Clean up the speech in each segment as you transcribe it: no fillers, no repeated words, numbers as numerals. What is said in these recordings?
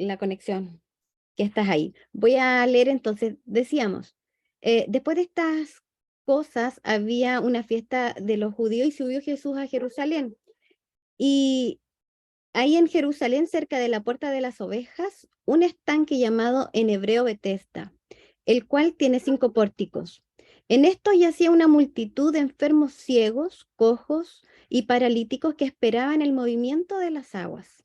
la conexión, que estás ahí. Voy a leer entonces, decíamos, después de estas cosas había una fiesta de los judíos y subió Jesús a Jerusalén. Y ahí en Jerusalén, cerca de la Puerta de las Ovejas, un estanque llamado en hebreo Betesda, el cual tiene 5 pórticos. En esto yacía una multitud de enfermos ciegos, cojos y paralíticos que esperaban el movimiento de las aguas,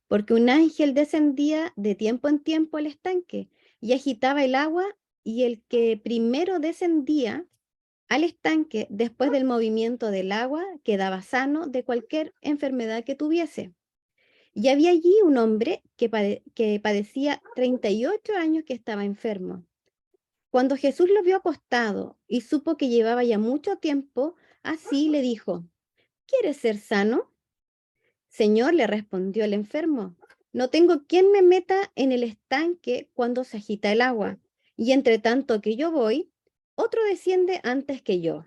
porque un ángel descendía de tiempo en tiempo al estanque y agitaba el agua, y el que primero descendía al estanque después del movimiento del agua quedaba sano de cualquier enfermedad que tuviese. Y había allí un hombre que padecía 38 años, que estaba enfermo. Cuando Jesús lo vio acostado y supo que llevaba ya mucho tiempo así, le dijo: ¿quieres ser sano? Señor, le respondió el enfermo, no tengo quien me meta en el estanque cuando se agita el agua, y entre tanto que yo voy, otro desciende antes que yo.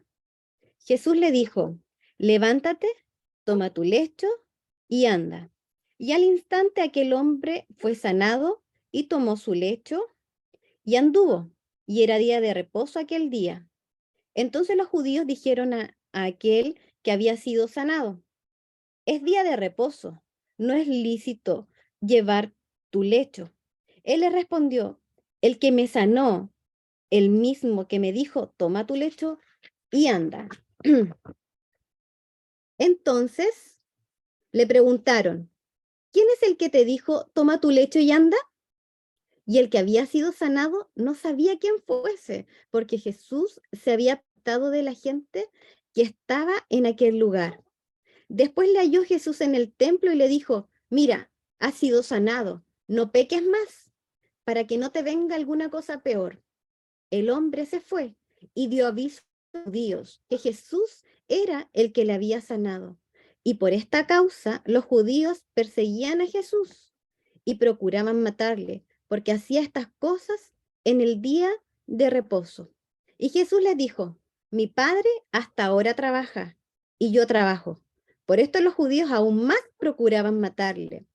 Jesús le dijo: levántate, toma tu lecho y anda. Y al instante aquel hombre fue sanado y tomó su lecho y anduvo, y era día de reposo aquel día. Entonces los judíos dijeron a aquel que había sido sanado: es día de reposo, no es lícito llevar tu lecho. Él le respondió: el que me sanó, el mismo que me dijo, toma tu lecho y anda. Entonces le preguntaron: ¿quién es el que te dijo, toma tu lecho y anda? Y el que había sido sanado no sabía quién fuese, porque Jesús se había apartado de la gente que estaba en aquel lugar. Después le halló Jesús en el templo y le dijo: mira, has sido sanado, no peques más, para que no te venga alguna cosa peor. El hombre se fue y dio aviso a los judíos que Jesús era el que le había sanado. Y por esta causa los judíos perseguían a Jesús y procuraban matarle, porque hacía estas cosas en el día de reposo. Y Jesús les dijo: mi Padre hasta ahora trabaja y yo trabajo. Por esto los judíos aún más procuraban matarle,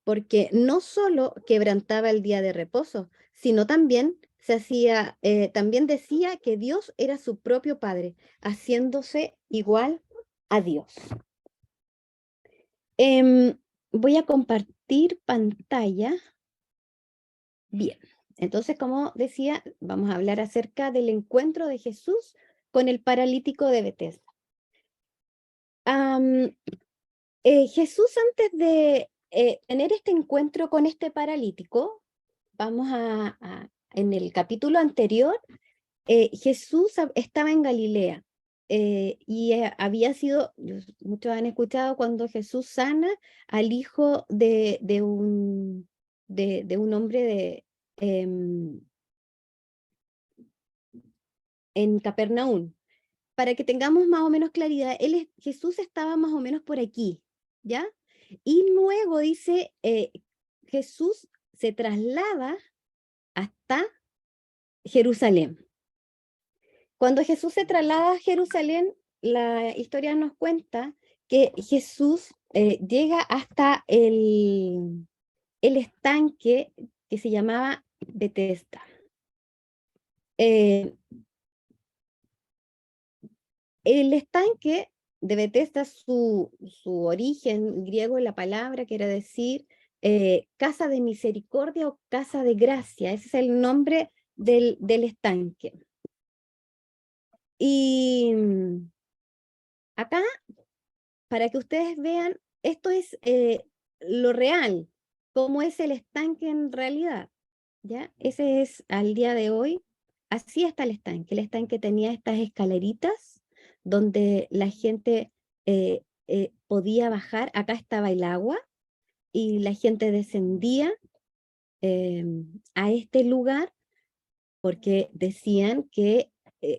porque no solo quebrantaba el día de reposo, sino también decía que Dios era su propio Padre, haciéndose igual a Dios. Voy a compartir pantalla. Bien, entonces, como decía, vamos a hablar acerca del encuentro de Jesús con el paralítico de Betesda. Jesús, antes de tener este encuentro con este paralítico, en el capítulo anterior, Jesús estaba en Galilea, había sido, muchos han escuchado cuando Jesús sana al hijo de un hombre em, en Capernaum. Para que tengamos más o menos claridad, Jesús estaba más o menos por aquí, ¿ya? Y luego dice, Jesús se traslada hasta Jerusalén. Cuando Jesús se traslada a Jerusalén, la historia nos cuenta que Jesús llega hasta el estanque que se llamaba Betesda. El estanque de Betesda, su origen griego, la palabra quiere decir casa de misericordia o casa de gracia. Ese es el nombre del estanque. Y acá, para que ustedes vean, esto es lo real, cómo es el estanque en realidad, ¿ya? Ese es al día de hoy, así está el estanque. El estanque tenía estas escaleritas donde la gente podía bajar. Acá estaba el agua y la gente descendía a este lugar, porque decían que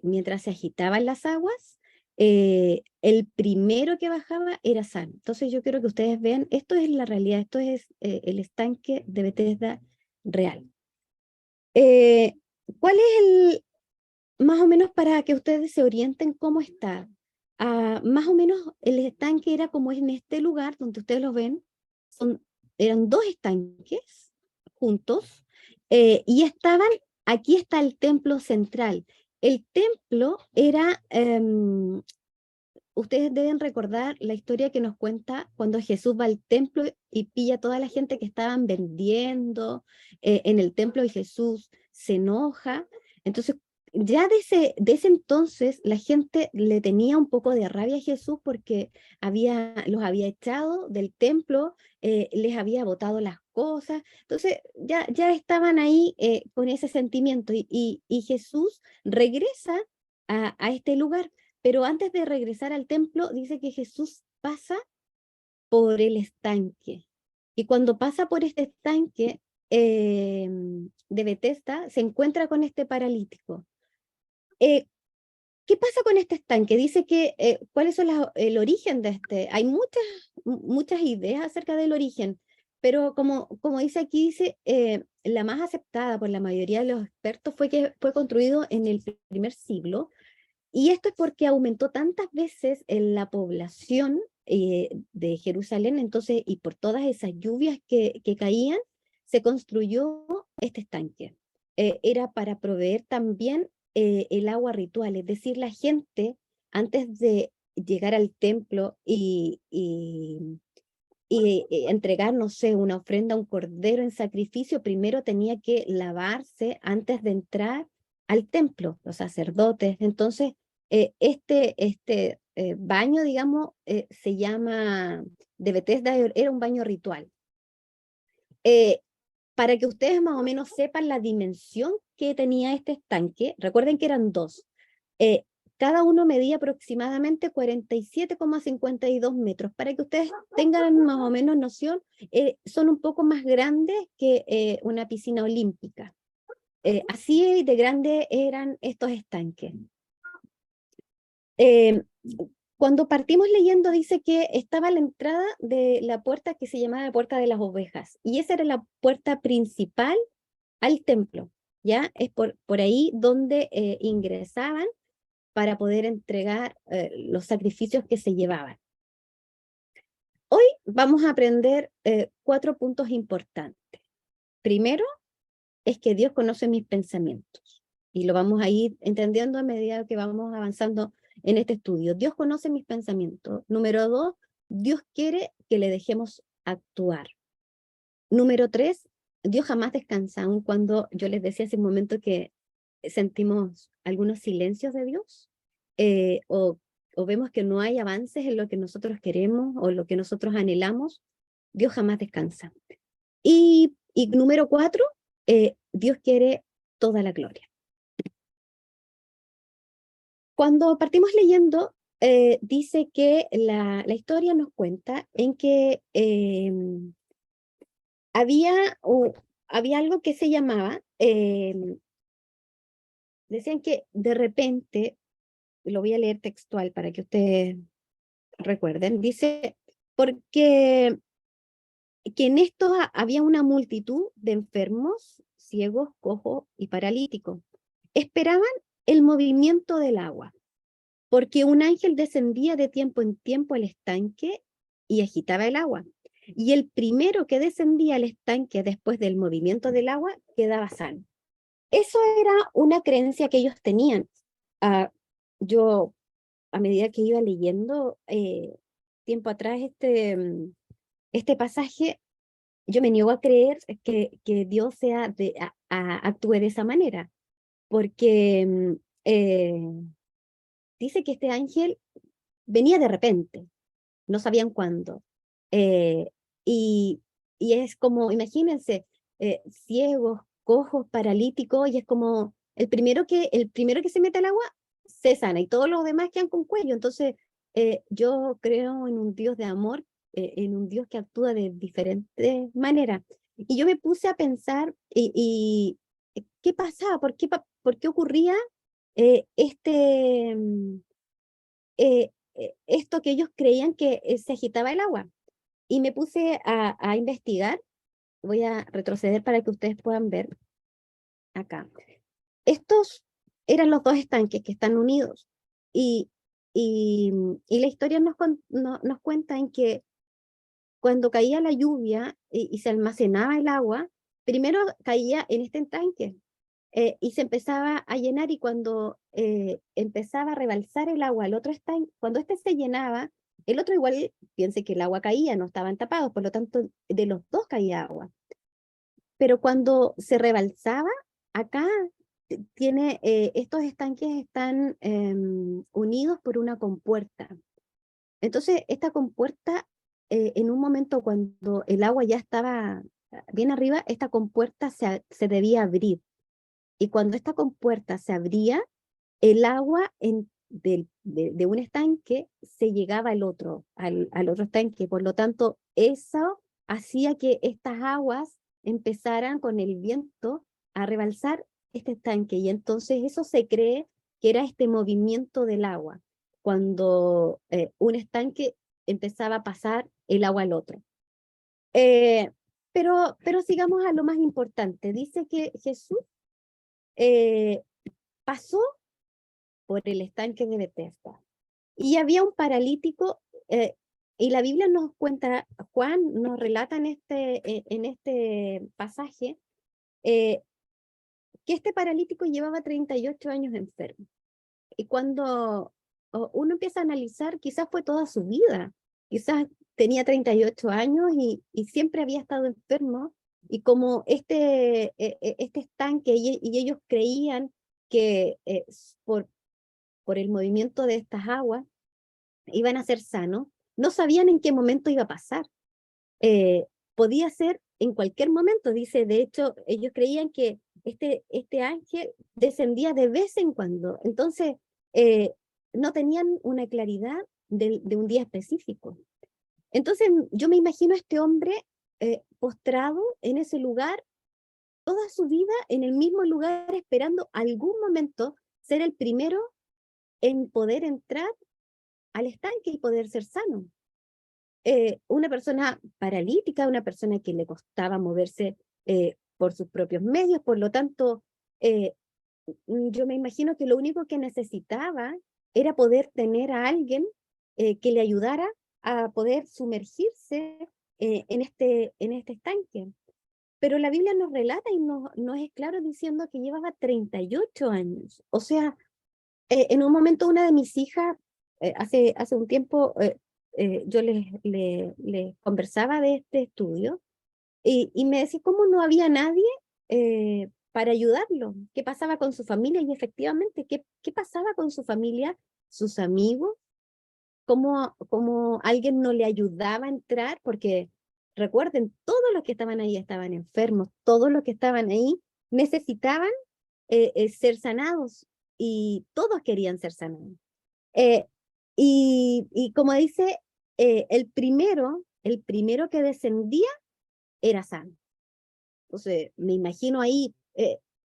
mientras se agitaban las aguas, el primero que bajaba era sano. Entonces yo quiero que ustedes vean, esto es la realidad, esto es el estanque de Bethesda real. Eh, ¿Cuál es más o menos para que ustedes se orienten cómo está? Más o menos el estanque era como en este lugar donde ustedes lo ven, eran 2 estanques, juntos, y estaban, aquí está el templo central. El templo era, ustedes deben recordar la historia que nos cuenta cuando Jesús va al templo y pilla a toda la gente que estaban vendiendo en el templo, y Jesús se enoja. Entonces, ya de ese entonces la gente le tenía un poco de rabia a Jesús porque los había echado del templo, les había botado las cosas. Entonces, ya estaban ahí con ese sentimiento, y Jesús regresa a este lugar. Pero antes de regresar al templo, dice que Jesús pasa por el estanque. Y cuando pasa por este estanque de Betesda, se encuentra con este paralítico. ¿Qué pasa con este estanque? Dice que, ¿cuáles son el origen de este? Hay muchas ideas acerca del origen, pero como dice aquí, dice, la más aceptada por la mayoría de los expertos fue que fue construido en el primer siglo. Y esto es porque aumentó tantas veces en la población de Jerusalén, entonces, y por todas esas lluvias que caían, se construyó este estanque. Era para proveer también el agua ritual, es decir, la gente, antes de llegar al templo y entregar, no sé, una ofrenda, un cordero en sacrificio, primero tenía que lavarse antes de entrar al templo, los sacerdotes. Entonces, este baño, digamos, se llama, de Betesda, era un baño ritual. Eh, para que ustedes más o menos sepan la dimensión que tenía este estanque, recuerden que eran dos. Eh, Cada uno medía aproximadamente 47,52 metros. Para que ustedes tengan más o menos noción, son un poco más grandes que una piscina olímpica. Así de grandes eran estos estanques. Eh, Cuando partimos leyendo, dice que estaba a la entrada de la puerta que se llamaba la puerta de las ovejas, y esa era la puerta principal al templo, ¿ya? Es por ahí donde ingresaban para poder entregar los sacrificios que se llevaban. Hoy vamos a aprender 4 puntos importantes. Primero, es que Dios conoce mis pensamientos, y lo vamos a ir entendiendo a medida que vamos avanzando en este estudio. Dios conoce mis pensamientos. Número 2, Dios quiere que le dejemos actuar. Número 3, Dios jamás descansa, aun cuando yo les decía hace un momento que sentimos algunos silencios de Dios, eh, o, o vemos que no hay avances en lo que nosotros queremos o lo que nosotros anhelamos. Dios jamás descansa. Y número 4, Dios quiere toda la gloria. Cuando partimos leyendo, dice que la historia nos cuenta en que había algo que se llamaba, decían que de repente, lo voy a leer textual para que ustedes recuerden, dice, porque que en esto había una multitud de enfermos, ciegos, cojos y paralíticos. Esperaban el movimiento del agua, porque un ángel descendía de tiempo en tiempo al estanque y agitaba el agua. Y el primero que descendía al estanque después del movimiento del agua quedaba sano. Eso era una creencia que ellos tenían. Yo, a medida que iba leyendo tiempo atrás este pasaje, yo me niego a creer que Dios actúe de esa manera, porque dice que este ángel venía de repente, no sabían cuándo. eh, y, y es como, imagínense, ciegos, cojos, paralíticos, y es como el primero que se mete al agua se sana, y todos los demás quedan con cuello. Entonces, yo creo en un Dios de amor, en un Dios que actúa de diferentes maneras. Y yo me puse a pensar, ¿qué pasaba? ¿Por qué ocurría esto que ellos creían que se agitaba el agua? Y me puse a investigar. Voy a retroceder para que ustedes puedan ver acá. Estos eran los dos estanques que están unidos, y, y la historia nos cuenta en que cuando caía la lluvia y se almacenaba el agua, primero caía en este estanque y se empezaba a llenar, y cuando empezaba a rebalsar el agua al otro estanque, cuando este se llenaba, el otro igual, piense que el agua caía, no estaban tapados, por lo tanto de los dos caía agua. Pero cuando se rebalsaba, acá tiene, estos estanques están unidos por una compuerta. Entonces, esta compuerta, en un momento cuando el agua ya estaba bien arriba, esta compuerta se debía abrir. Y cuando esta compuerta se abría, el agua de un estanque se llegaba al otro estanque. Por lo tanto, eso hacía que estas aguas empezaran con el viento a rebalsar este estanque. Y entonces eso se cree que era este movimiento del agua, cuando un estanque empezaba a pasar el agua al otro. Eh, pero sigamos a lo más importante. Dice que Jesús pasó por el estanque de Bethesda. Y había un paralítico, y la Biblia nos cuenta, Juan nos relata en este pasaje, eh, que este paralítico llevaba 38 años enfermo. Y cuando uno empieza a analizar, quizás fue toda su vida, quizás tenía 38 años y siempre había estado enfermo, y como este estanque, y ellos creían que por el movimiento de estas aguas iban a ser sanos, no sabían en qué momento iba a pasar. Podía ser en cualquier momento, dice, de hecho, ellos creían que este ángel descendía de vez en cuando, entonces no tenían una claridad de un día específico. Entonces yo me imagino a este hombre postrado en ese lugar, toda su vida en el mismo lugar, esperando algún momento ser el primero en poder entrar al estanque y poder ser sano. Una persona paralítica, una persona que le costaba moverse por sus propios medios, por lo tanto, yo me imagino que lo único que necesitaba era poder tener a alguien que le ayudara a poder sumergirse en este estanque. Pero la Biblia nos relata y nos es claro diciendo que llevaba 38 años. O sea, en un momento una de mis hijas, hace un tiempo, yo les conversaba de este estudio y me decía cómo no había nadie para ayudarlo, qué pasaba con su familia, y efectivamente, qué pasaba con su familia, sus amigos, cómo alguien no le ayudaba a entrar, porque recuerden, todos los que estaban ahí estaban enfermos, todos los que estaban ahí necesitaban ser sanados, y todos querían ser sanados. Eh, y como dice, el primero que descendía era sano. Entonces, me imagino ahí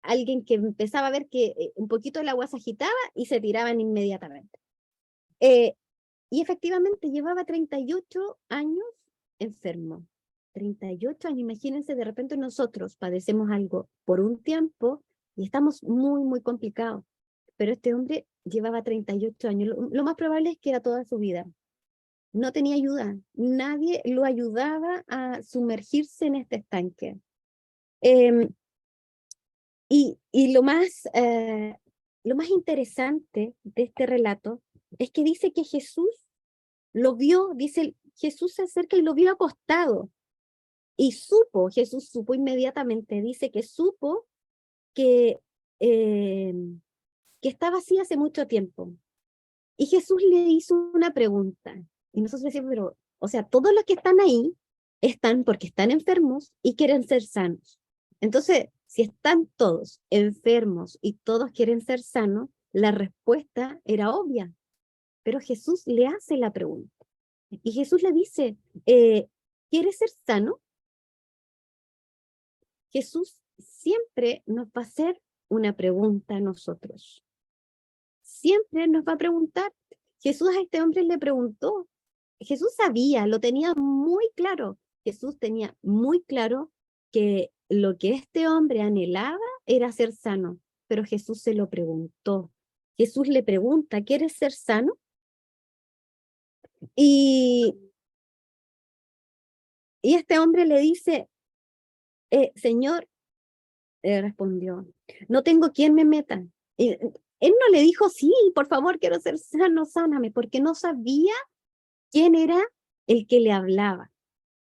alguien que empezaba a ver que un poquito el agua se agitaba y se tiraban inmediatamente. Y efectivamente llevaba 38 años enfermo. 38 años, imagínense, de repente nosotros padecemos algo por un tiempo y estamos muy, muy complicados. Pero este hombre llevaba 38 años. Lo más probable es que era toda su vida. No tenía ayuda. Nadie lo ayudaba a sumergirse en este estanque. Eh, y lo más interesante de este relato es que dice que Jesús lo vio, dice, Jesús se acerca y lo vio acostado. Y Jesús supo inmediatamente, dice que supo que, eh, que estaba así hace mucho tiempo. Y Jesús le hizo una pregunta. Y nosotros decimos, pero, o sea, todos los que están ahí están porque están enfermos y quieren ser sanos. Entonces, si están todos enfermos y todos quieren ser sanos, la respuesta era obvia. Pero Jesús le hace la pregunta. Y Jesús le dice, ¿quieres ser sano? Jesús siempre nos va a hacer una pregunta a nosotros. Siempre nos va a preguntar. Jesús a este hombre le preguntó. Jesús sabía, lo tenía muy claro. Jesús tenía muy claro que lo que este hombre anhelaba era ser sano, pero Jesús se lo preguntó. Jesús le pregunta, ¿quieres ser sano? Y este hombre le dice, Señor, respondió, no tengo quien me meta. Él no le dijo, sí, por favor, quiero ser sano, sáname, porque no sabía quién era el que le hablaba.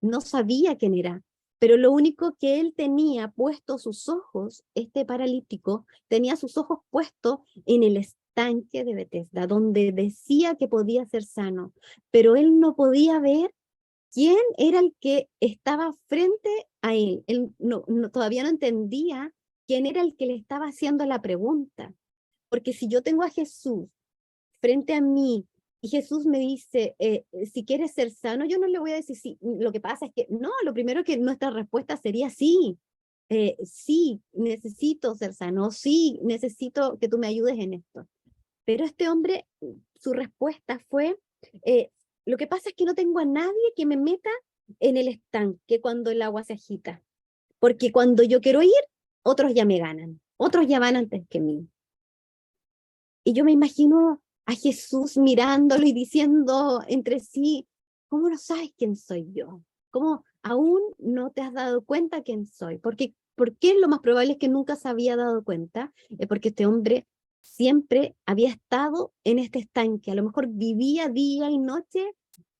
No sabía quién era, pero lo único que él tenía puesto sus ojos, este paralítico, tenía sus ojos puestos en el estanque de Betesda, donde decía que podía ser sano, pero él no podía ver quién era el que estaba frente a él. Él todavía no entendía quién era el que le estaba haciendo la pregunta, porque si yo tengo a Jesús frente a mí y Jesús me dice, si quieres ser sano, yo no le voy a decir sí. Lo que pasa es que, no, lo primero que nuestra respuesta sería sí. Sí, necesito ser sano, sí, necesito que tú me ayudes en esto. Pero este hombre, su respuesta fue, lo que pasa es que no tengo a nadie que me meta en el estanque cuando el agua se agita, porque cuando yo quiero ir, otros ya me ganan, otros ya van antes que mí. Y yo me imagino a Jesús mirándolo y diciendo entre sí, ¿cómo no sabes quién soy yo? ¿Cómo aún no te has dado cuenta quién soy? ¿Por qué lo más probable es que nunca se había dado cuenta? Es porque este hombre siempre había estado en este estanque, a lo mejor vivía día y noche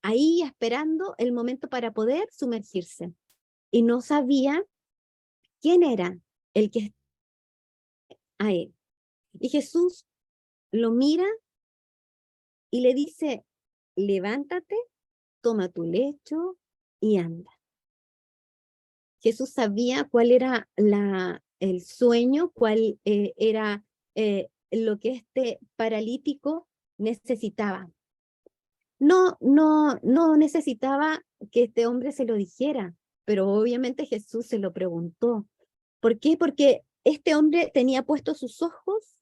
ahí esperando el momento para poder sumergirse. Y no sabía quién era el que estaba a él. Y Jesús lo mira y le dice, levántate, toma tu lecho y anda. Jesús sabía cuál era el sueño, cuál era lo que este paralítico necesitaba. No necesitaba que este hombre se lo dijera, pero obviamente Jesús se lo preguntó. ¿Por qué? Porque este hombre tenía puestos sus ojos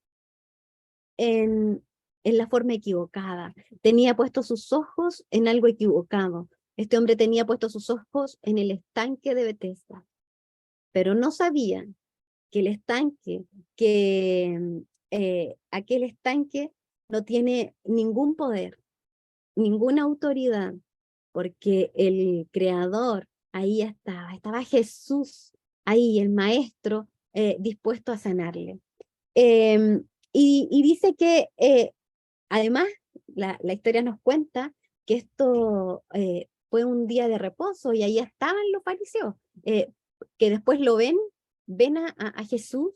en, en la forma equivocada, tenía puestos sus ojos en algo equivocado. Este hombre tenía puestos sus ojos en el estanque de Betesda, pero no sabía que el estanque, que aquel estanque no tiene ningún poder, ninguna autoridad, porque el creador ahí estaba Jesús, ahí el maestro dispuesto a sanarle. Eh, y dice que además la historia nos cuenta que esto fue un día de reposo y ahí estaban los fariseos, que después lo ven a Jesús,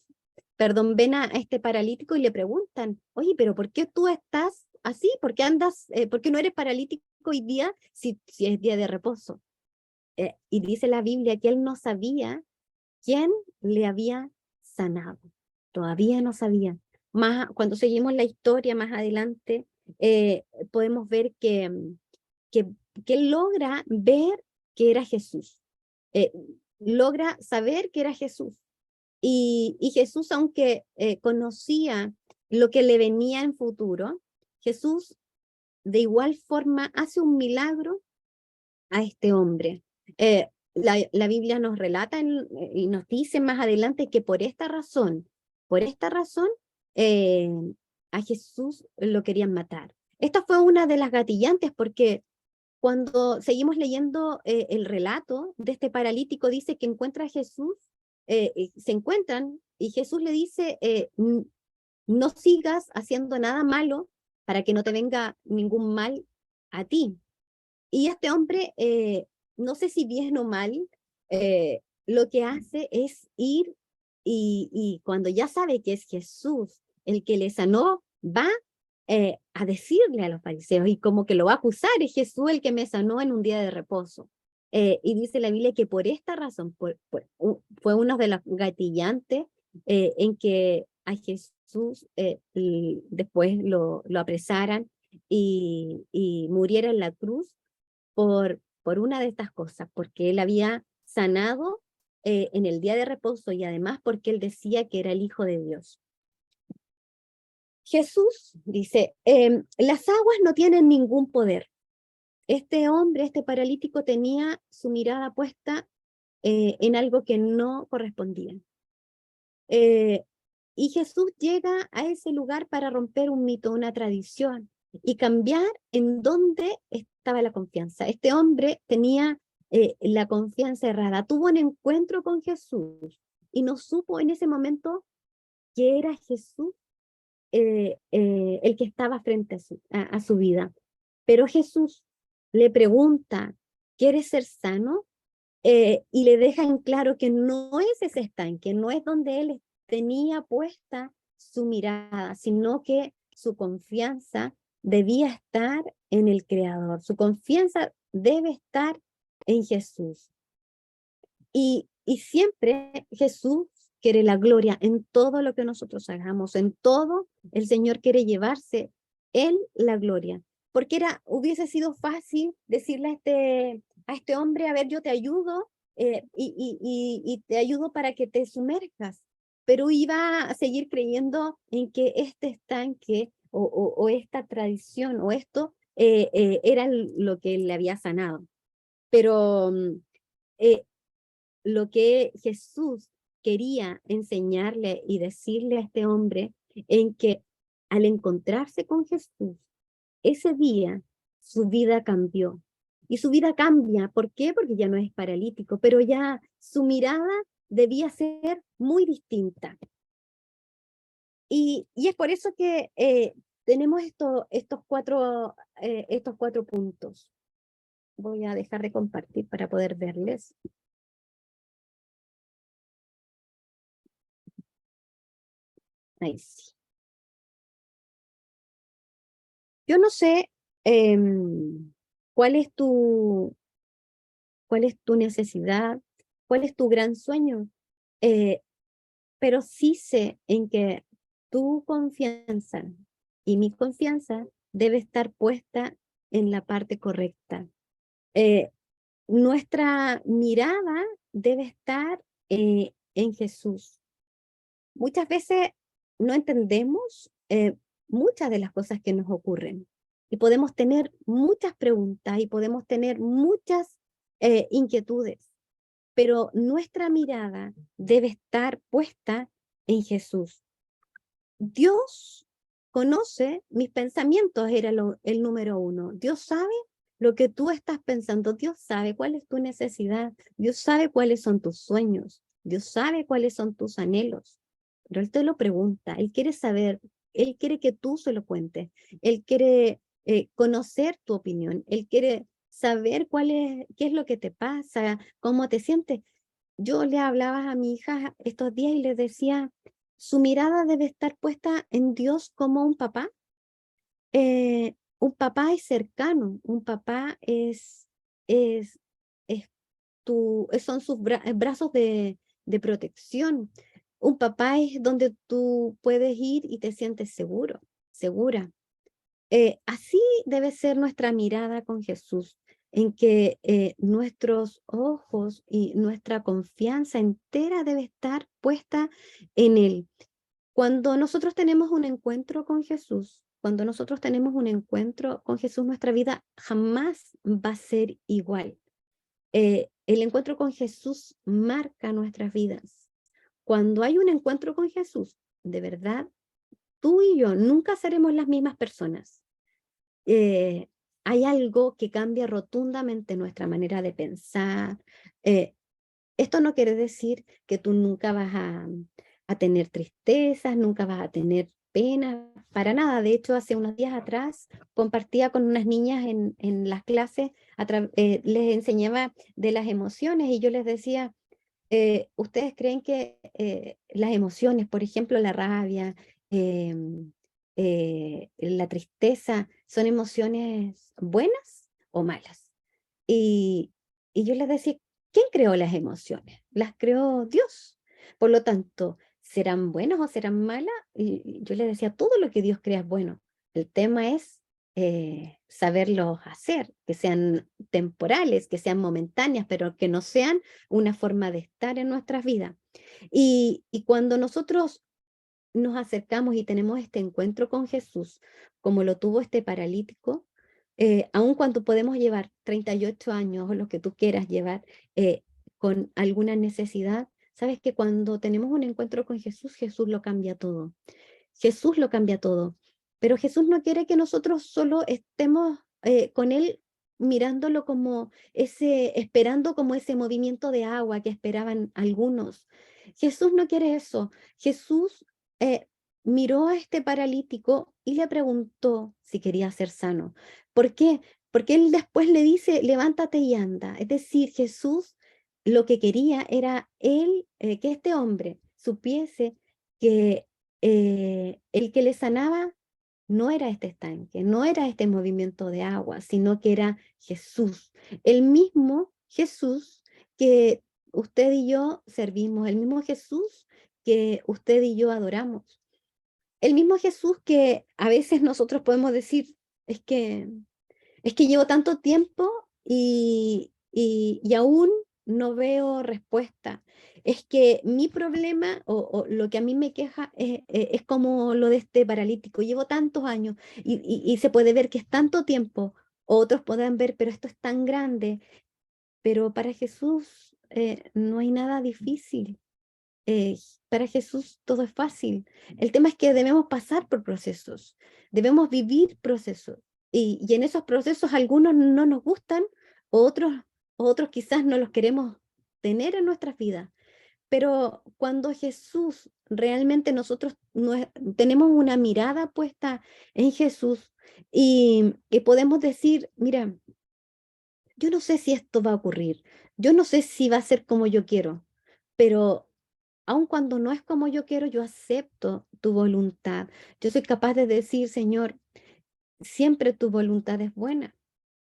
perdón, ven a este paralítico y le preguntan, oye, pero ¿por qué tú estás así? ¿Por qué andas, por qué no eres paralítico hoy día si es día de reposo? Y dice la Biblia que él no sabía quién le había sanado. Todavía no sabía. Más, cuando seguimos la historia más adelante, podemos ver que, que él logra ver que era Jesús. Eh, Logra saber que era Jesús. Y Jesús, aunque conocía lo que le venía en futuro, Jesús de igual forma hace un milagro a este hombre. La Biblia nos relata y nos dice más adelante que por esta razón, eh, a Jesús lo querían matar. Esta fue una de las gatillantes porque cuando seguimos leyendo el relato de este paralítico, dice que encuentra a Jesús, se encuentran y Jesús le dice, no sigas haciendo nada malo para que no te venga ningún mal a ti. Y este hombre, no sé si bien o mal, lo que hace es ir y cuando ya sabe que es Jesús el que le sanó, va a decirle a los fariseos y como que lo va a acusar, es Jesús el que me sanó en un día de reposo. Y dice la Biblia que por esta razón fue uno de los gatillantes en que a Jesús después lo apresaran y muriera en la cruz por una de estas cosas, porque él había sanado en el día de reposo y además porque él decía que era el Hijo de Dios. Jesús dice, las aguas no tienen ningún poder. Este hombre, este paralítico, tenía su mirada puesta en algo que no correspondía. Y Jesús llega a ese lugar para romper un mito, una tradición, y cambiar en dónde estaba la confianza. Este hombre tenía la confianza errada. Tuvo un encuentro con Jesús y no supo en ese momento que era Jesús el que estaba frente a su vida. Pero Jesús le pregunta, ¿quieres ser sano? Y le deja en claro que no es ese estanque, no es donde él tenía puesta su mirada, sino que su confianza debía estar en el Creador. Su confianza debe estar en Jesús. Y siempre Jesús quiere la gloria en todo lo que nosotros hagamos, en todo el Señor quiere llevarse Él la gloria. Porque hubiese sido fácil decirle a este hombre, a ver, yo te ayudo y te ayudo para que te sumerjas, pero iba a seguir creyendo en que este estanque o esta tradición o esto era lo que le había sanado. Pero eh, lo que Jesús quería enseñarle y decirle a este hombre en que al encontrarse con Jesús, ese día su vida cambió. Y su vida cambia, ¿por qué? Porque ya no es paralítico, pero ya su mirada debía ser muy distinta. Y es por eso que tenemos estos cuatro puntos. Voy a dejar de compartir para poder verles. Ahí sí. Yo no sé cuál es cuál es tu necesidad, cuál es tu gran sueño, eh, pero sí sé en que tu confianza y mi confianza debe estar puesta en la parte correcta. Eh, Nuestra mirada debe estar en Jesús. Muchas veces no entendemos muchas de las cosas que nos ocurren y podemos tener muchas preguntas y podemos tener muchas inquietudes, pero nuestra mirada debe estar puesta en Jesús. Dios conoce mis pensamientos, era el número uno. Dios sabe lo que tú estás pensando. Dios sabe cuál es tu necesidad. Dios sabe cuáles son tus sueños. Dios sabe cuáles son tus anhelos. Pero Él te lo pregunta. Él quiere saber. Él quiere que tú se lo cuentes. Él quiere conocer tu opinión. Él quiere saber qué es lo que te pasa, cómo te sientes. Yo le hablaba a mi hija estos días y le decía, su mirada debe estar puesta en Dios como un papá es cercano, un papá es, es son sus brazos de protección. Un papá es donde tú puedes ir y te sientes seguro, segura. Así debe ser nuestra mirada con Jesús, en que nuestros ojos y nuestra confianza entera debe estar puesta en Él. Cuando nosotros tenemos un encuentro con Jesús, cuando nosotros tenemos un encuentro con Jesús, nuestra vida jamás va a ser igual. El encuentro con Jesús marca nuestras vidas. Cuando hay un encuentro con Jesús, de verdad, tú y yo nunca seremos las mismas personas. Hay algo que cambia rotundamente nuestra manera de pensar. Esto no quiere decir que tú nunca vas a tener tristezas, nunca vas a tener pena, para nada. De hecho, hace unos días atrás compartía con unas niñas en las clases, les enseñaba de las emociones y yo les decía, ¿ustedes creen que las emociones, por ejemplo, la rabia, la tristeza, son emociones buenas o malas? Y, y yo les decía, ¿quién creó las emociones? Las creó Dios. Por lo tanto, ¿serán buenas o serán malas? Y yo les decía, todo lo que Dios crea es bueno. El tema es saberlos hacer, que sean temporales, que sean momentáneas, pero que no sean una forma de estar en nuestras vidas. Y cuando nosotros nos acercamos y tenemos este encuentro con Jesús, como lo tuvo este paralítico, aun cuando podemos llevar 38 años o lo que tú quieras llevar con alguna necesidad, sabes que cuando tenemos un encuentro con Jesús, Jesús lo cambia todo. Jesús lo cambia todo. Pero Jesús no quiere que nosotros solo estemos con Él mirándolo como esperando como ese movimiento de agua que esperaban algunos. Jesús no quiere eso. Jesús eh, miró a este paralítico y le preguntó si quería ser sano. ¿Por qué? Porque él después le dice, levántate y anda. Es decir, Jesús lo que quería era que este hombre supiese que el que le sanaba no era este estanque, no era este movimiento de agua, sino que era Jesús, el mismo Jesús que usted y yo servimos, el mismo Jesús que usted y yo adoramos, el mismo Jesús que a veces nosotros podemos decir, es que es que llevo tanto tiempo y aún no veo respuesta. Es que mi problema o lo que a mí me queja es como lo de este paralítico. Llevo tantos años y se puede ver que es tanto tiempo. Otros podrán ver, pero esto es tan grande. Pero para Jesús no hay nada difícil. Eh, para Jesús todo es fácil. El tema es que debemos pasar por procesos, debemos vivir procesos. Y en esos procesos algunos no nos gustan, otros, otros quizás no los queremos tener en nuestras vidas. Pero cuando Jesús, realmente nosotros tenemos una mirada puesta en Jesús y podemos decir, mira, yo no sé si esto va a ocurrir, yo no sé si va a ser como yo quiero, pero aun cuando no es como yo quiero, yo acepto tu voluntad. Yo soy capaz de decir, Señor, siempre tu voluntad es buena,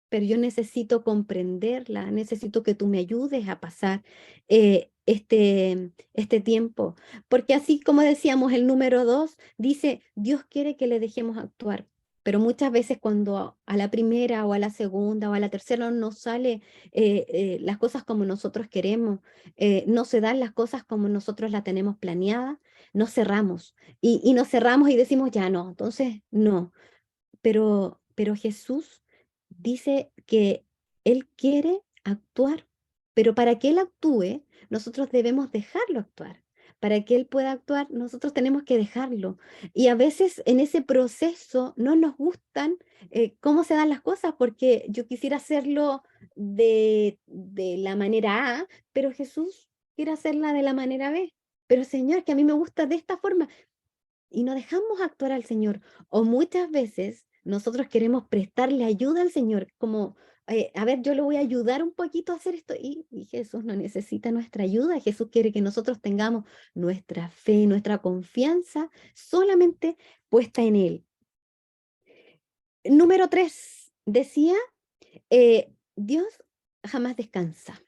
pero yo necesito comprenderla, necesito que tú me ayudes a pasar este tiempo. Porque así como decíamos, el número 2 dice, Dios quiere que le dejemos actuar. Pero muchas veces cuando a la primera o a la segunda o a la tercera no nos sale las cosas como nosotros queremos, no se dan las cosas como nosotros las tenemos planeadas, nos cerramos y nos cerramos y decimos, ya no, entonces no. Pero Jesús dice que Él quiere actuar, pero para que Él actúe, nosotros debemos dejarlo actuar. Para que Él pueda actuar, nosotros tenemos que dejarlo. Y a veces en ese proceso no nos gustan cómo se dan las cosas, porque yo quisiera hacerlo de la manera A, pero Jesús quiere hacerla de la manera B. Pero Señor, que a mí me gusta de esta forma y no dejamos actuar al Señor. O muchas veces nosotros queremos prestarle ayuda al Señor, como, a ver, yo le voy a ayudar un poquito a hacer esto. Y Jesús no necesita nuestra ayuda. Jesús quiere que nosotros tengamos nuestra fe, nuestra confianza solamente puesta en Él. Número 3, decía, Dios jamás descansa.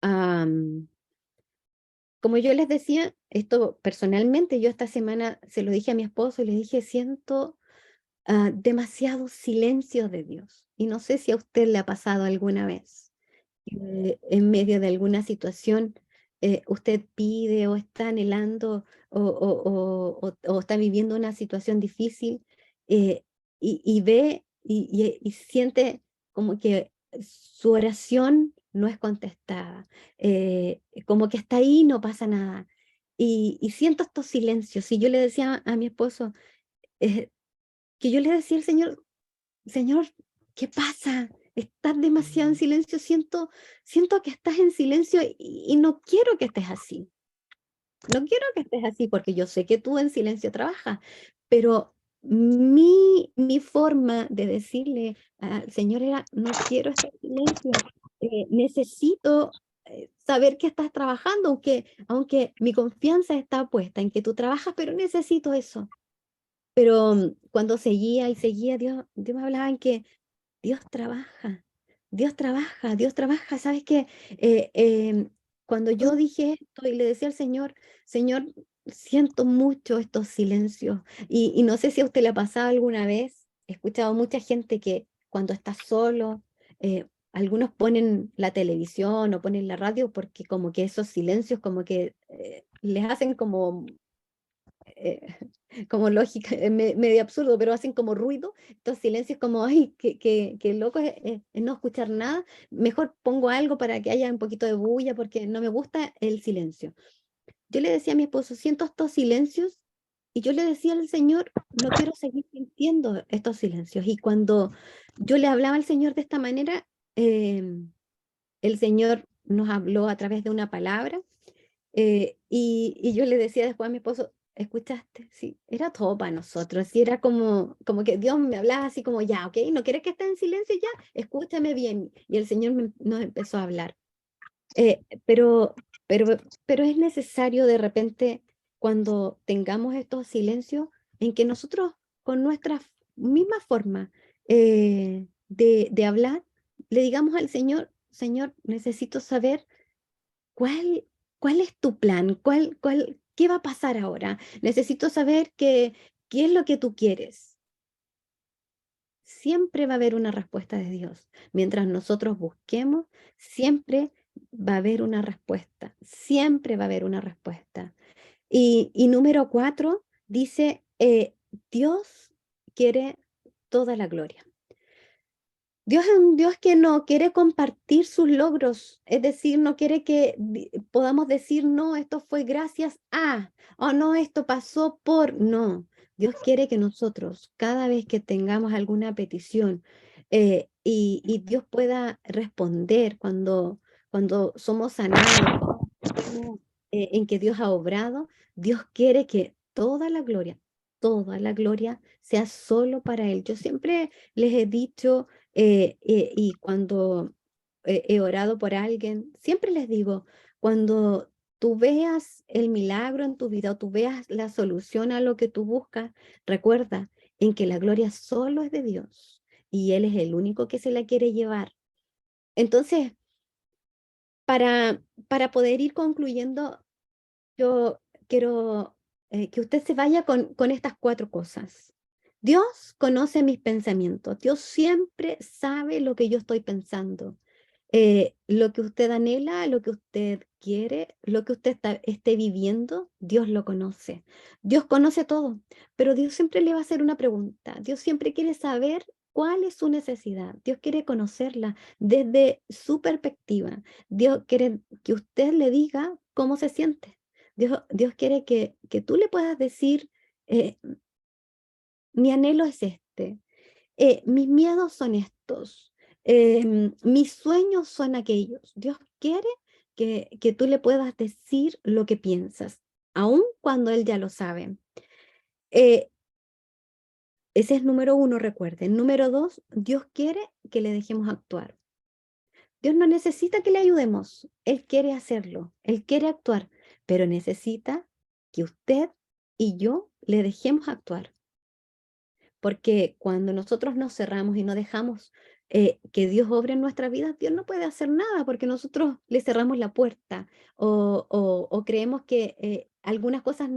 Am, Como yo les decía, esto personalmente, yo esta semana se lo dije a mi esposo y le dije, siento demasiado silencio de Dios. Y no sé si a usted le ha pasado alguna vez, en medio de alguna situación, usted pide o está anhelando o está viviendo una situación difícil y ve y siente como que su oración no es contestada, como que está ahí y no pasa nada. Y siento estos silencios. Y yo le decía a mi esposo, eh, que yo le decía al Señor, Señor, ¿qué pasa? Estás demasiado en silencio, siento que estás en silencio y no quiero que estés así. No quiero que estés así porque yo sé que tú en silencio trabajas, pero mi forma de decirle al Señor era, no quiero estar en silencio, necesito saber que estás trabajando, aunque mi confianza está puesta en que tú trabajas, pero necesito eso. Pero cuando seguía y seguía, Dios me hablaba en que Dios trabaja, Dios trabaja, Dios trabaja. ¿Sabes qué? Cuando yo dije esto y le decía al Señor, Señor, siento mucho estos silencios. Y no sé si a usted le ha pasado alguna vez. He escuchado mucha gente que cuando está solo, algunos ponen la televisión o ponen la radio porque como que esos silencios como que les hacen eh, como lógica, medio absurdo, pero hacen como ruido, estos silencios como, ay, que loco es no escuchar nada, mejor pongo algo para que haya un poquito de bulla porque no me gusta el silencio. Yo le decía a mi esposo, siento estos silencios Y yo le decía al Señor, no quiero seguir sintiendo estos silencios. Y cuando yo le hablaba al Señor de esta manera, el Señor nos habló a través de una palabra, y yo le decía después a mi esposo, ¿escuchaste? Sí, era todo para nosotros, y era como que Dios me hablaba así como, ya, ok, ¿no quieres que esté en silencio ya? Escúchame bien. Y el Señor nos empezó a hablar. Eh, pero, pero es necesario de repente, cuando tengamos estos silencios, en que nosotros con nuestra misma forma de hablar, le digamos al Señor, Señor, necesito saber cuál, cuál es tu plan, qué va a pasar ahora. Necesito saber qué es lo que tú quieres. Siempre va a haber una respuesta de Dios. Mientras nosotros busquemos, siempre va a haber una respuesta. Siempre va a haber una respuesta. Y número 4 dice, Dios quiere toda la gloria. Dios es un Dios que no quiere compartir sus logros, es decir, no quiere que podamos decir, no, esto fue gracias a, o no, esto pasó por, no. Dios quiere que nosotros, cada vez que tengamos alguna petición, y Dios pueda responder cuando somos sanados, cuando vemos, en que Dios ha obrado, Dios quiere que toda la gloria sea solo para Él. Yo siempre les he dicho, y cuando he orado por alguien, siempre les digo, cuando tú veas el milagro en tu vida o tú veas la solución a lo que tú buscas, recuerda en que la gloria solo es de Dios y Él es el único que se la quiere llevar. Entonces, para poder ir concluyendo, yo quiero que usted se vaya con estas 4 cosas. Dios conoce mis pensamientos. Dios siempre sabe lo que yo estoy pensando. Lo que usted anhela, lo que usted quiere, lo que usted esté viviendo, Dios lo conoce. Dios conoce todo, pero Dios siempre le va a hacer una pregunta. Dios siempre quiere saber cuál es su necesidad. Dios quiere conocerla desde su perspectiva. Dios quiere que usted le diga cómo se siente. Dios quiere que tú le puedas decir, eh, mi anhelo es este, mis miedos son estos, mis sueños son aquellos. Dios quiere que tú le puedas decir lo que piensas, aun cuando Él ya lo sabe. Eh, Ese es número 1, recuerden. Número 2, Dios quiere que le dejemos actuar. Dios no necesita que le ayudemos, Él quiere hacerlo, Él quiere actuar, pero necesita que usted y yo le dejemos actuar. Porque cuando nosotros nos cerramos y no dejamos que Dios obre en nuestra vida, Dios no puede hacer nada porque nosotros le cerramos la puerta o creemos que algunas cosas,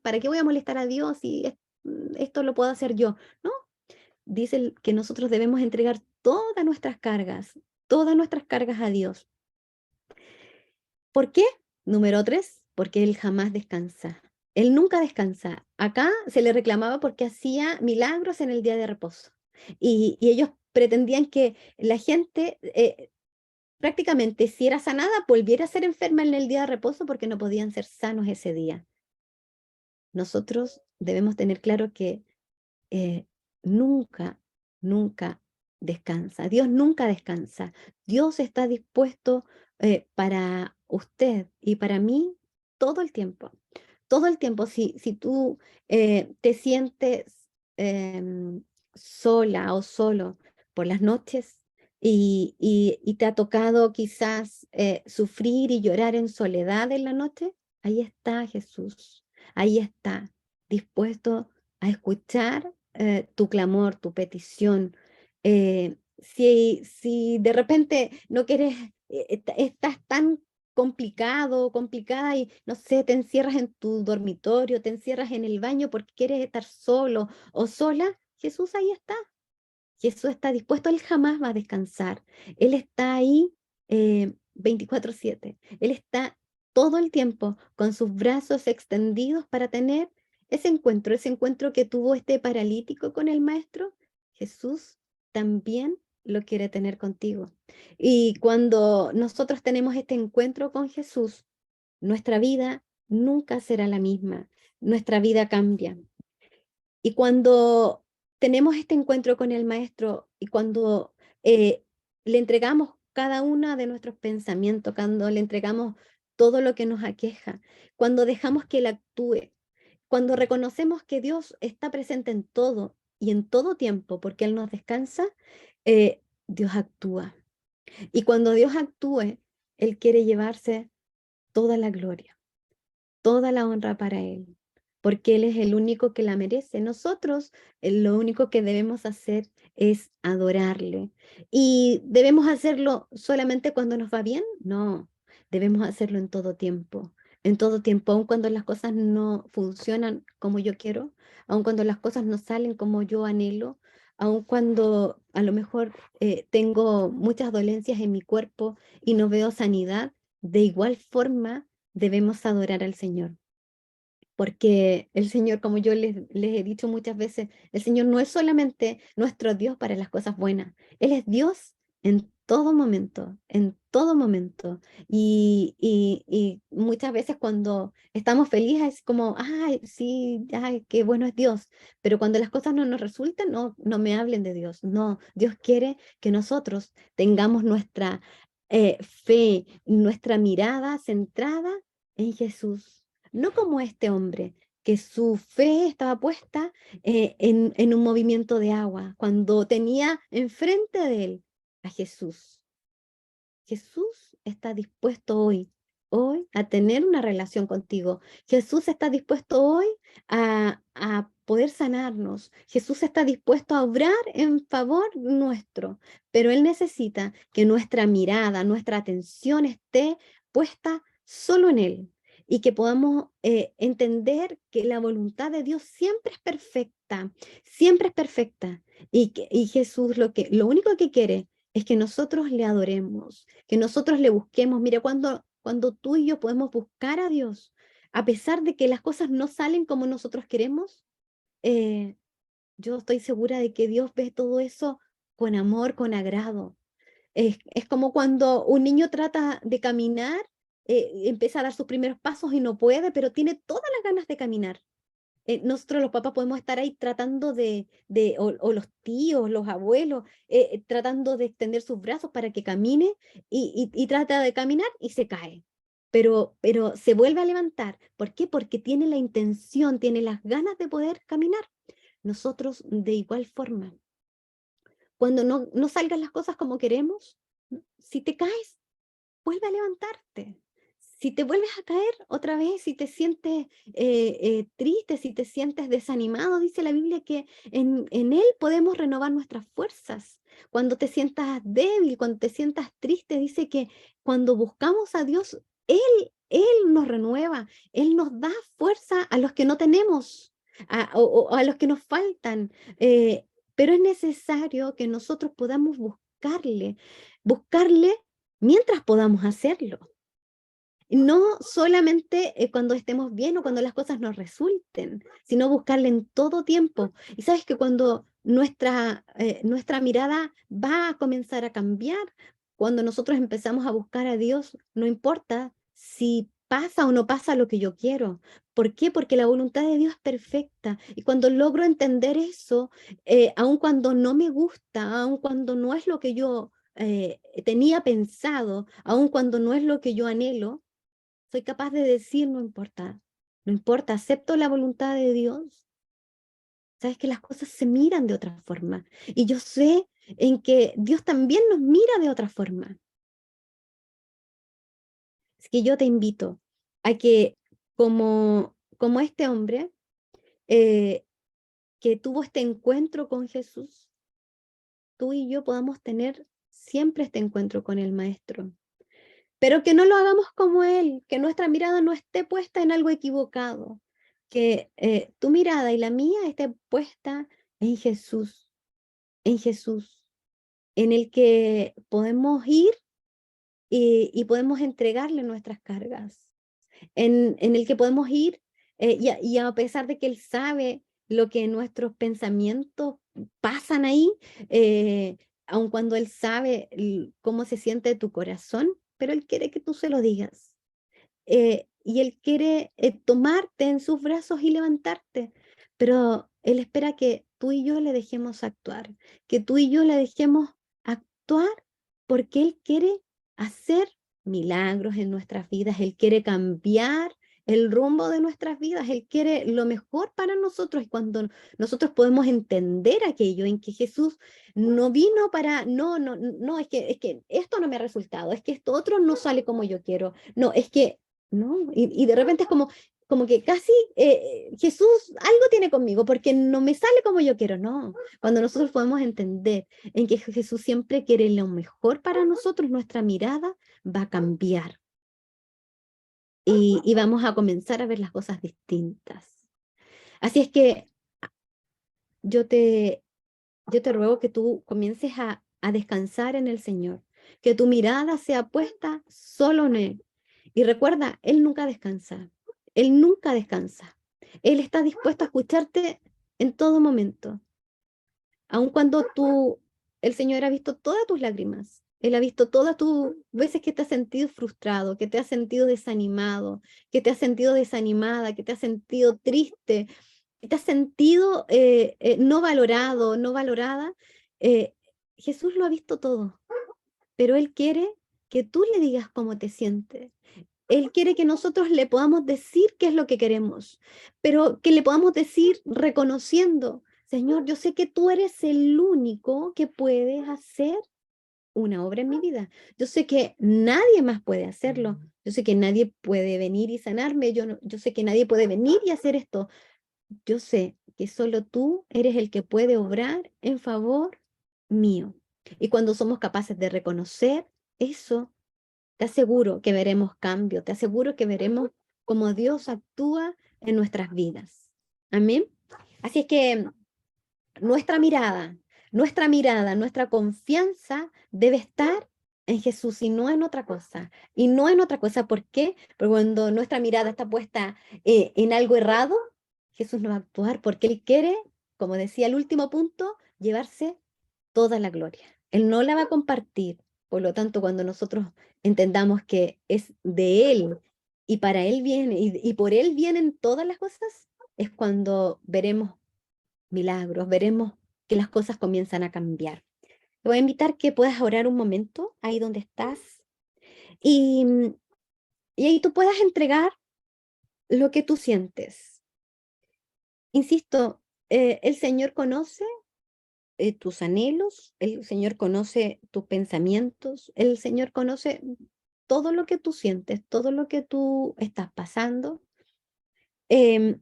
¿para qué voy a molestar a Dios si esto lo puedo hacer yo? No, dice que nosotros debemos entregar todas nuestras cargas a Dios. ¿Por qué? Número 3, porque Él jamás descansa. Él nunca descansa. Acá se le reclamaba porque hacía milagros en el día de reposo. Y ellos pretendían que la gente, prácticamente, si era sanada, volviera a ser enferma en el día de reposo porque no podían ser sanos ese día. Nosotros debemos tener claro que nunca, nunca descansa. Dios nunca descansa. Dios está dispuesto para usted y para mí todo el tiempo. Todo el tiempo. Si tú te sientes sola o solo por las noches y te ha tocado quizás sufrir y llorar en soledad en la noche, ahí está Jesús. Ahí está, dispuesto a escuchar tu clamor, tu petición. Si de repente no quieres, estás tan complicado o complicada y no sé, te encierras en tu dormitorio, te encierras en el baño porque quieres estar solo o sola, Jesús ahí está. Jesús está dispuesto, Él jamás va a descansar. Él está ahí 24/7. Él está todo el tiempo con sus brazos extendidos para tener ese encuentro que tuvo este paralítico con el maestro. Jesús también lo quiere tener contigo. Y cuando nosotros tenemos este encuentro con Jesús, nuestra vida nunca será la misma. nuestra vida cambia. Y cuando tenemos este encuentro con el Maestro y cuando le entregamos cada uno de nuestros pensamientos, cuando le entregamos todo lo que nos aqueja, cuando dejamos que Él actúe, cuando reconocemos que Dios está presente en todo y en todo tiempo, porque Él nos descansa, Dios actúa. Y cuando Dios actúe, Él quiere llevarse toda la gloria, toda la honra para Él, porque Él es el único que la merece. Nosotros lo único que debemos hacer es adorarle. ¿Y debemos hacerlo solamente cuando nos va bien? No, debemos hacerlo en todo tiempo, aun cuando las cosas no funcionan como yo quiero, aun cuando las cosas no salen como yo anhelo, aun cuando a lo mejor tengo muchas dolencias en mi cuerpo y no veo sanidad, de igual forma debemos adorar al Señor. Porque el Señor, como yo les he dicho muchas veces, el Señor no es solamente nuestro Dios para las cosas buenas, Él es Dios en todo momento, en todo momento. Y muchas veces cuando estamos felices es como, ay, sí, ay, qué bueno es Dios. Pero cuando las cosas no nos resultan, no, no me hablen de Dios. No, Dios quiere que nosotros tengamos nuestra fe, nuestra mirada centrada en Jesús, no como este hombre, que su fe estaba puesta en un movimiento de agua, cuando tenía enfrente de él a Jesús. Jesús está dispuesto hoy a tener una relación contigo. Jesús está dispuesto hoy a poder sanarnos. Jesús está dispuesto a obrar en favor nuestro, pero Él necesita que nuestra mirada, nuestra atención esté puesta solo en Él y que podamos entender que la voluntad de Dios siempre es perfecta y Jesús lo único que quiere es que nosotros le adoremos, que nosotros le busquemos. Mira, cuando tú y yo podemos buscar a Dios, a pesar de que las cosas no salen como nosotros queremos, eh, yo estoy segura de que Dios ve todo eso con amor, con agrado. Es como cuando un niño trata de caminar, empieza a dar sus primeros pasos y no puede, pero tiene todas las ganas de caminar. Nosotros los papás podemos estar ahí tratando o los tíos, los abuelos, tratando de extender sus brazos para que camine y trata de caminar y se cae. Pero se vuelve a levantar. ¿Por qué? Porque tiene la intención, tiene las ganas de poder caminar. Nosotros de igual forma, cuando no salgan las cosas como queremos, si te caes, vuelve a levantarte. Si te vuelves a caer otra vez, si te sientes triste, si te sientes desanimado, dice la Biblia que en Él podemos renovar nuestras fuerzas. Cuando te sientas débil, cuando te sientas triste, dice que cuando buscamos a Dios, Él nos renueva, Él nos da fuerza a los que no tenemos, o a los que nos faltan. Pero es necesario que nosotros podamos buscarle mientras podamos hacerlo. No solamente cuando estemos bien o cuando las cosas nos resulten, sino buscarle en todo tiempo. Y sabes que cuando nuestra mirada va a comenzar a cambiar, cuando nosotros empezamos a buscar a Dios, no importa si pasa o no pasa lo que yo quiero. ¿Por qué? Porque la voluntad de Dios es perfecta. Y cuando logro entender eso, aun cuando no me gusta, aun cuando no es lo que yo tenía pensado, aun cuando no es lo que yo anhelo, soy capaz de decir, no importa, no importa, acepto la voluntad de Dios. Sabes que las cosas se miran de otra forma. Y yo sé en que Dios también nos mira de otra forma. Así que yo te invito a que, como este hombre eh, que tuvo este encuentro con Jesús, tú y yo podamos tener siempre este encuentro con el Maestro. Pero que no lo hagamos como Él, que nuestra mirada no esté puesta en algo equivocado, que tu mirada y la mía esté puesta en Jesús, en el que podemos ir y podemos entregarle nuestras cargas, en el que podemos ir y a pesar de que Él sabe lo que nuestros pensamientos pasan ahí, aun cuando Él sabe cómo se siente tu corazón, pero Él quiere que tú se lo digas. y Él quiere tomarte en sus brazos y levantarte, pero Él espera que tú y yo le dejemos actuar, que tú y yo le dejemos actuar porque Él quiere hacer milagros en nuestras vidas, Él quiere cambiar el rumbo de nuestras vidas, Él quiere lo mejor para nosotros y cuando nosotros podemos entender aquello en que Jesús no vino para, no, es que esto no me ha resultado, es que esto otro no sale como yo quiero, no, es que, no, y de repente es como que casi Jesús algo tiene conmigo porque no me sale como yo quiero, no, cuando nosotros podemos entender en que Jesús siempre quiere lo mejor para nosotros, nuestra mirada va a cambiar y vamos a comenzar a ver las cosas distintas. Así es que yo te, yo te ruego que tú comiences a descansar en el Señor, que tu mirada sea puesta solo en Él. Y recuerda, Él nunca descansa, Él nunca descansa. Él está dispuesto a escucharte en todo momento, aun cuando el Señor ha visto todas tus lágrimas. Él ha visto todas tus veces que te has sentido frustrado, que te has sentido desanimado, que te has sentido desanimada, que te has sentido triste, que te has sentido no valorado, no valorada. eh, Jesús lo ha visto todo, pero Él quiere que tú le digas cómo te sientes. Él quiere que nosotros le podamos decir qué es lo que queremos, pero que le podamos decir reconociendo, Señor, yo sé que tú eres el único que puedes hacer una obra en mi vida. Yo sé que nadie más puede hacerlo. Yo sé que nadie puede venir y sanarme. Yo sé que nadie puede venir y hacer esto. Yo sé que solo tú eres el que puede obrar en favor mío. Y cuando somos capaces de reconocer eso, te aseguro que veremos cambio, te aseguro que veremos cómo Dios actúa en nuestras vidas. Amén. Así es que nuestra confianza debe estar en Jesús y no en otra cosa. Y no en otra cosa, ¿por qué? Porque cuando nuestra mirada está puesta en algo errado, Jesús no va a actuar porque Él quiere, como decía el último punto, llevarse toda la gloria. Él no la va a compartir. Por lo tanto, cuando nosotros entendamos que es de Él y para Él viene y por Él vienen todas las cosas, es cuando veremos milagros, veremos que las cosas comienzan a cambiar. Te voy a invitar que puedas orar un momento ahí donde estás y, y ahí tú puedas entregar lo que tú sientes. Insisto, el Señor conoce tus anhelos, el Señor conoce tus pensamientos, el Señor conoce todo lo que tú sientes, todo lo que tú estás pasando, em,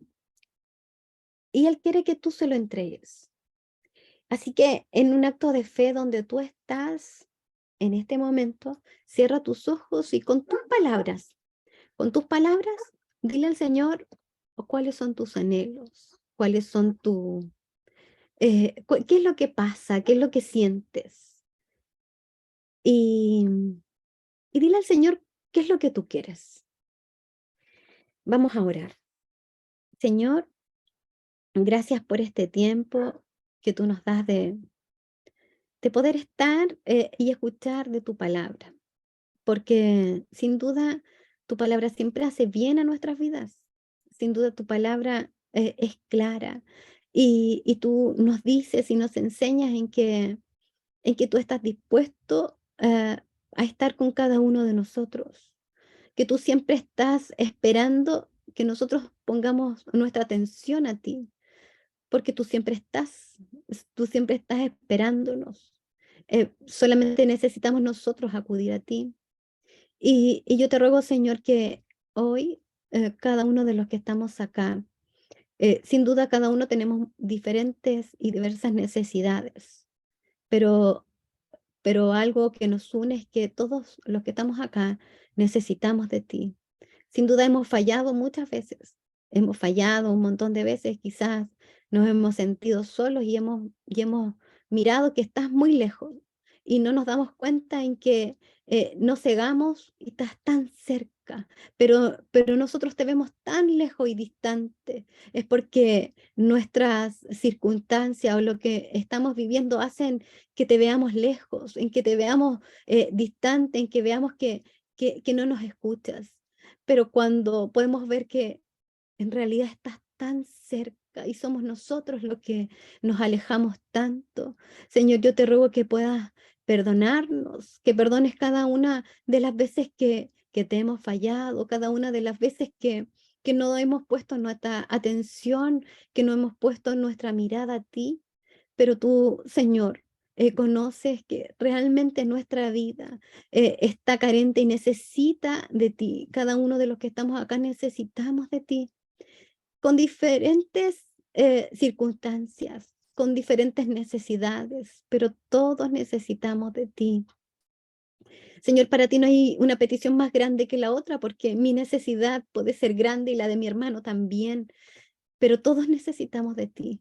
y Él quiere que tú se lo entregues. Así que en un acto de fe donde tú estás en este momento, cierra tus ojos y con tus palabras, dile al Señor cuáles son tus anhelos, cuáles son qué es lo que pasa, qué es lo que sientes. Y, y dile al Señor qué es lo que tú quieres. Vamos a orar. Señor, gracias por este tiempo que tú nos das de poder estar y escuchar de tu palabra. Porque sin duda tu palabra siempre hace bien a nuestras vidas. Sin duda tu palabra es clara y tú nos dices y nos enseñas en que tú estás dispuesto a estar con cada uno de nosotros, que tú siempre estás esperando que nosotros pongamos nuestra atención a ti, porque tú siempre estás esperándonos. Solamente necesitamos nosotros acudir a ti. Y yo te ruego, Señor, que hoy cada uno de los que estamos acá, sin duda cada uno tenemos diferentes y diversas necesidades, pero, pero algo que nos une es que todos los que estamos acá necesitamos de ti. Sin duda hemos fallado muchas veces, hemos fallado un montón de veces, quizás nos hemos sentido solos y hemos mirado que estás muy lejos y no nos damos cuenta en que nos cegamos y estás tan cerca, pero nosotros te vemos tan lejos y distante. Es porque nuestras circunstancias o lo que estamos viviendo hacen que te veamos lejos, en que te veamos distante, en que veamos que no nos escuchas. pero cuando podemos ver que en realidad estás tan cerca y somos nosotros los que nos alejamos tanto. Señor, yo te ruego que puedas perdonarnos, que perdones cada una de las veces que te hemos fallado, cada una de las veces que no hemos puesto nuestra atención, que no hemos puesto nuestra mirada a ti. Pero tú, Señor, conoces que realmente nuestra vida está carente y necesita de ti. Cada uno de los que estamos acá necesitamos de ti con diferentes circunstancias, con diferentes necesidades, pero todos necesitamos de ti. Señor, para ti no hay una petición más grande que la otra, porque mi necesidad puede ser grande y la de mi hermano también, pero todos necesitamos de ti.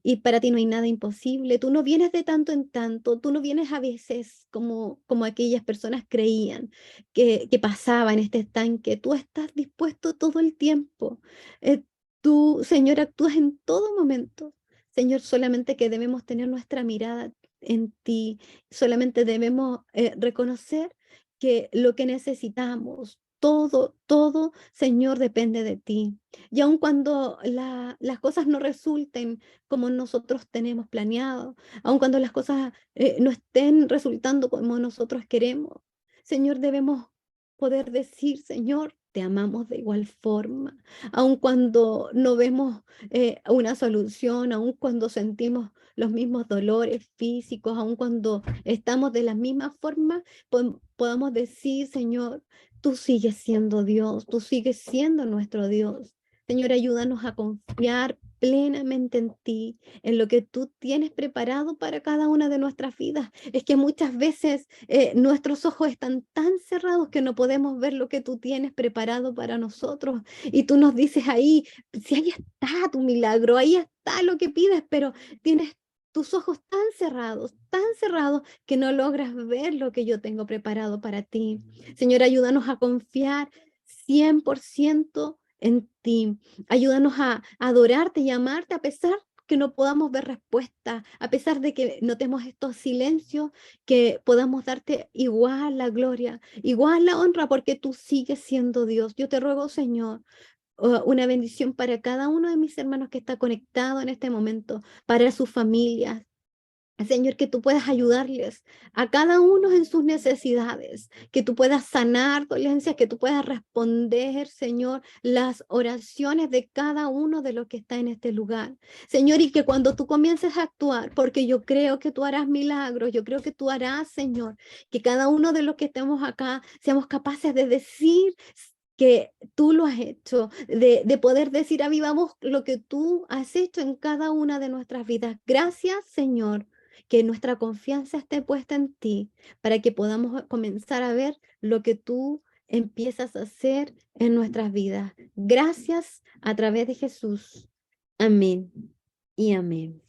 Y para ti no hay nada imposible. Tú no vienes de tanto en tanto, tú no vienes a veces como aquellas personas creían que pasaba en este estanque. Tú estás dispuesto todo el tiempo. Tú, Señor, actúas en todo momento. Señor, solamente que debemos tener nuestra mirada en ti. Solamente debemos reconocer que lo que necesitamos, todo, Señor, depende de ti. Y aun cuando las cosas no resulten como nosotros tenemos planeado, aun cuando las cosas no estén resultando como nosotros queremos, Señor, debemos poder decir, Señor, te amamos de igual forma, aun cuando no vemos una solución, aun cuando sentimos los mismos dolores físicos, aun cuando estamos de la misma forma, podamos decir, Señor, tú sigues siendo Dios, tú sigues siendo nuestro Dios. Señor, ayúdanos a confiar plenamente en ti, en lo que tú tienes preparado para cada una de nuestras vidas. Es que muchas veces nuestros ojos están tan cerrados que no podemos ver lo que tú tienes preparado para nosotros. Y tú nos dices ahí, si ahí está tu milagro, ahí está lo que pides, pero tienes tus ojos tan cerrados que no logras ver lo que yo tengo preparado para ti. Señor, ayúdanos a confiar 100% en ti. Ayúdanos a adorarte y amarte a pesar que no podamos ver respuesta, a pesar de que notemos estos silencios, que podamos darte igual la gloria, igual la honra, porque tú sigues siendo Dios. Yo te ruego, Señor, una bendición para cada uno de mis hermanos que está conectado en este momento, para sus familias. Señor, que tú puedas ayudarles a cada uno en sus necesidades, que tú puedas sanar dolencias, que tú puedas responder, Señor, las oraciones de cada uno de los que está en este lugar. Señor, y que cuando tú comiences a actuar, porque yo creo que tú harás milagros, yo creo que tú harás, Señor, que cada uno de los que estemos acá seamos capaces de decir que tú lo has hecho, de poder decir, avivamos lo que tú has hecho en cada una de nuestras vidas. Gracias, Señor, que nuestra confianza esté puesta en ti para que podamos comenzar a ver lo que tú empiezas a hacer en nuestras vidas. Gracias a través de Jesús. Amén y amén.